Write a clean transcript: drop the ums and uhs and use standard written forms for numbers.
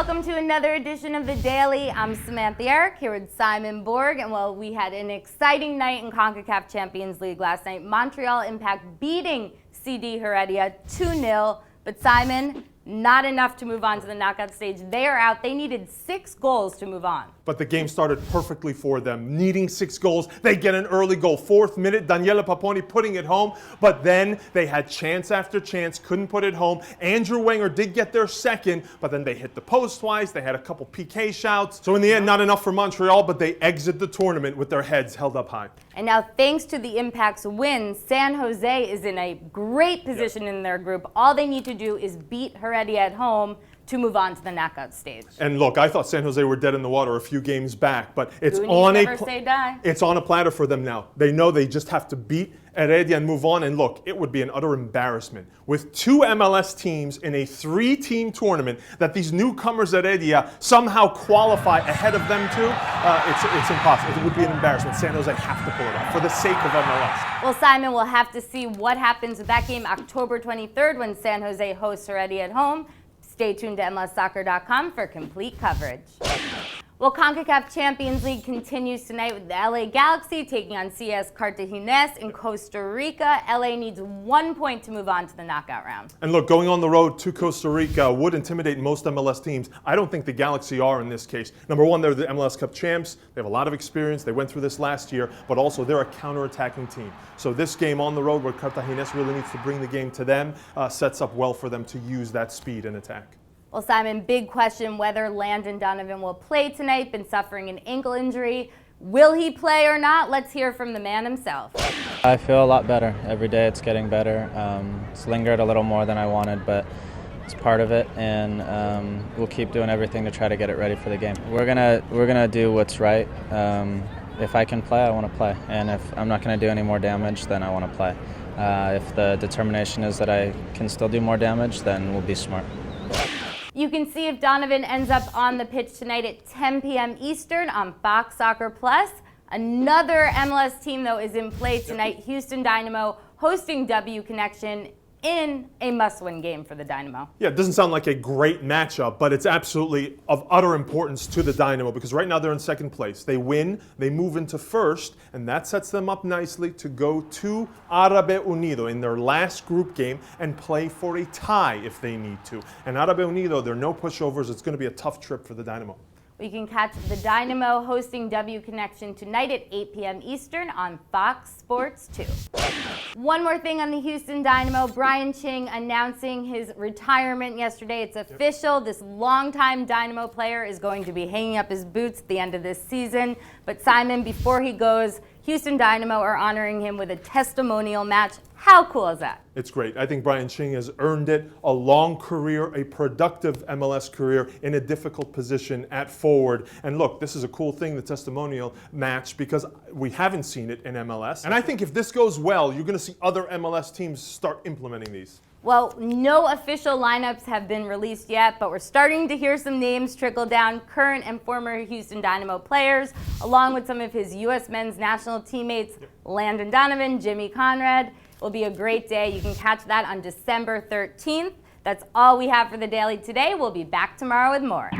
welcome to another edition of The Daily. I'm Samantha here with Simon Borg, and well, we had an exciting night in CONCACAF Champions League last night. Montreal Impact beating CD Heredia 2-0, but Simon, not enough to move on to the knockout stage. They are out. They needed 6 goals to move on. But the game started perfectly for them, needing 6 goals. They get an early goal. 4th minute, Daniele Paponi putting it home. But then they had chance after chance, couldn't put it home. Andrew Wenger did get their second, but then they hit the post twice. They had a couple PK shouts. So in the end, not enough for Montreal, but they exit the tournament with their heads held up high. And now, thanks to the Impact's win, San Jose is in a great position in their group. All they need to do is beat Heredia at home to move on to the knockout stage. And look, I thought San Jose were dead in the water a few games back, but it's it's on a platter for them now. They know they just have to beat Heredia and move on. And look, it would be an utter embarrassment with 2 MLS teams in a 3-team tournament that these newcomers Heredia somehow qualify ahead of them too. It's impossible. It would be an embarrassment. San Jose have to pull it off for the sake of MLS. Well, Simon, we'll have to see what happens with that game October 23rd when San Jose hosts Heredia at home. Stay tuned to MLSsoccer.com for complete coverage. Well, CONCACAF Champions League continues tonight with the LA Galaxy taking on CS Cartaginés in Costa Rica. LA needs 1 point to move on to the knockout round. And look, going on the road to Costa Rica would intimidate most MLS teams. I don't think the Galaxy are in this case. Number one, they're the MLS Cup champs. They have a lot of experience. They went through this last year, but also they're a counter-attacking team. So this game on the road where Cartaginés really needs to bring the game to them sets up well for them to use that speed and attack. Well, Simon, big question whether Landon Donovan will play tonight. Been suffering an ankle injury. Will he play or not? Let's hear from the man himself. I feel a lot better. Every day it's getting better. It's lingered a little more than I wanted, but it's part of it, and we'll keep doing everything to try to get it ready for the game. We're gonna do what's right. If I can play, I want to play, and if I'm not going to do any more damage, then I want to play. If the determination is that I can still do more damage, then we'll be smart. You can see if Donovan ends up on the pitch tonight at 10 p.m. Eastern on Fox Soccer Plus. Another MLS team, though, is in play tonight. Houston Dynamo hosting W Connection in a must-win game for the Dynamo. Yeah, it doesn't sound like a great matchup, but it's absolutely of utter importance to the Dynamo because right now they're in second place. They win, they move into first, and that sets them up nicely to go to Árabe Unido in their last group game and play for a tie if they need to. And Árabe Unido, there are no pushovers. It's going to be a tough trip for the Dynamo. You can catch the Dynamo hosting W Connection tonight at 8 p.m. Eastern on Fox Sports 2. One more thing on the Houston Dynamo. Brian Ching announcing his retirement yesterday. It's official. This longtime Dynamo player is going to be hanging up his boots at the end of this season. But Simon, before he goes, Houston Dynamo are honoring him with a testimonial match. How cool is that? It's great. I think Brian Ching has earned it. A long career, a productive MLS career in a difficult position at forward. And look, this is a cool thing, the testimonial match, because we haven't seen it in MLS. And I think if this goes well, you're going to see other MLS teams start implementing these. Well, no official lineups have been released yet, but we're starting to hear some names trickle down, current and former Houston Dynamo players, along with some of his U.S. men's national teammates, Landon Donovan, Jimmy Conrad. It will be a great day. You can catch that on December 13th. That's all we have for The Daily today. We'll be back tomorrow with more.